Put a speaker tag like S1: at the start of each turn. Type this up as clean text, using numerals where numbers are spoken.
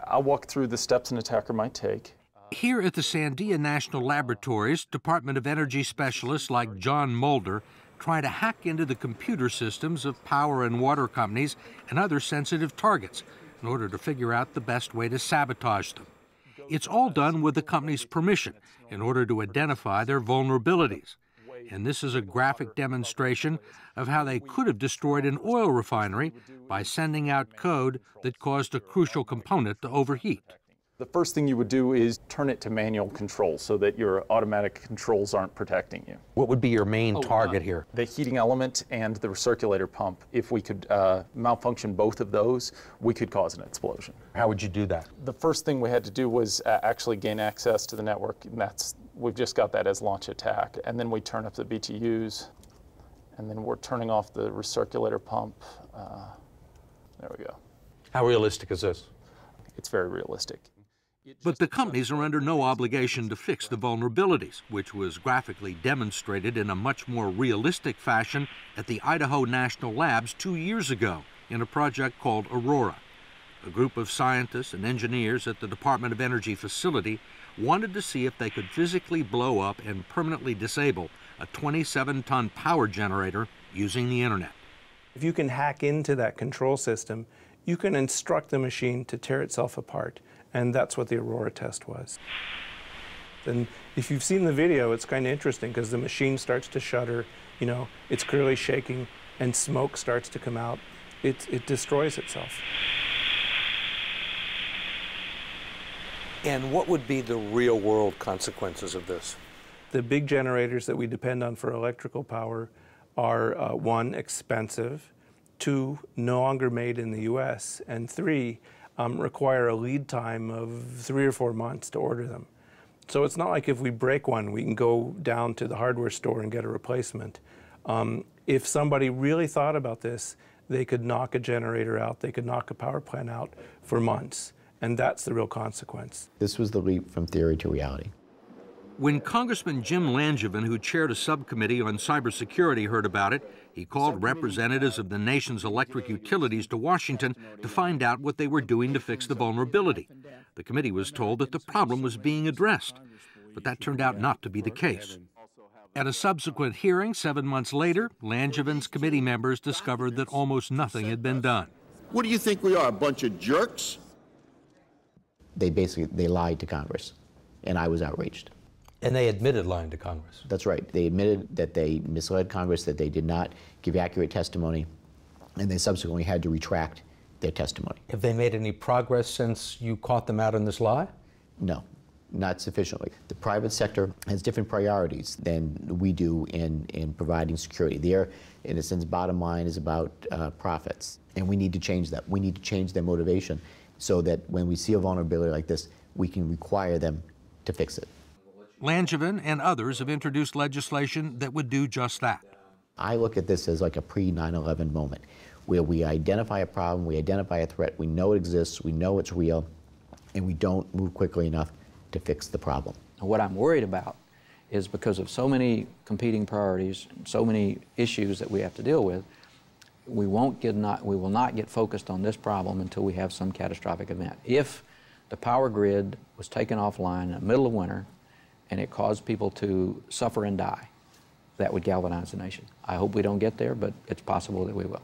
S1: I'll walk through the steps an attacker might take.
S2: Here at the Sandia National Laboratories, Department of Energy specialists like John Mulder try to hack into the computer systems of power and water companies and other sensitive targets in order to figure out the best way to sabotage them. It's all done with the company's permission in order to identify their vulnerabilities. And this is a graphic demonstration of how they could have destroyed an oil refinery by sending out code that caused a crucial component to overheat.
S1: The first thing you would do is turn it to manual control so that your automatic controls aren't protecting you.
S3: What would be your main target here?
S1: The heating element and the recirculator pump. If we could malfunction both of those, we could cause an explosion.
S3: How would you do that?
S1: The first thing we had to do was actually gain access to the network, and we've just got that as launch attack. And then we turn up the BTUs, and then we're turning off the recirculator pump. There we go.
S3: How realistic is this?
S1: It's very realistic.
S2: But the companies are under no obligation to fix the vulnerabilities, which was graphically demonstrated in a much more realistic fashion at the Idaho National Labs 2 years ago in a project called Aurora. A group of scientists and engineers at the Department of Energy facility wanted to see if they could physically blow up and permanently disable a 27-ton power generator using the internet.
S4: If you can hack into that control system, you can instruct the machine to tear itself apart. And that's what the Aurora test was. And if you've seen the video, it's kind of interesting because the machine starts to shudder, it's clearly shaking, and smoke starts to come out. It destroys itself.
S3: And what would be the real-world consequences of this?
S4: The big generators that we depend on for electrical power are, 1, expensive, 2, no longer made in the US, and 3, require a lead time of 3 or 4 months to order them. So it's not like if we break one, we can go down to the hardware store and get a replacement. If somebody really thought about this, they could knock a generator out, they could knock a power plant out for months, and that's the real consequence.
S5: This was the leap from theory to reality.
S2: When Congressman Jim Langevin, who chaired a subcommittee on cybersecurity, heard about it, he called representatives of the nation's electric utilities to Washington to find out what they were doing to fix the vulnerability. The committee was told that the problem was being addressed, but that turned out not to be the case. At a subsequent hearing 7 months later, Langevin's committee members discovered that almost nothing had been done.
S6: What do you think we are, a bunch of jerks?
S5: They lied to Congress, and I was outraged.
S3: And they admitted lying to Congress.
S5: That's right. They admitted that they misled Congress, that they did not give accurate testimony, and they subsequently had to retract their testimony.
S3: Have they made any progress since you caught them out on this lie?
S5: No, not sufficiently. The private sector has different priorities than we do in providing security. Their, in a sense, bottom line is about profits, and we need to change that. We need to change their motivation so that when we see a vulnerability like this, we can require them to fix it.
S2: Langevin and others have introduced legislation that would do just that.
S5: I look at this as like a pre-9/11 moment, where we identify a problem, we identify a threat, we know it exists, we know it's real, and we don't move quickly enough to fix the problem.
S7: What I'm worried about is because of so many competing priorities, so many issues that we have to deal with, we will not get focused on this problem until we have some catastrophic event. If the power grid was taken offline in the middle of winter, and it caused people to suffer and die, that would galvanize the nation. I hope we don't get there, but it's possible that we will.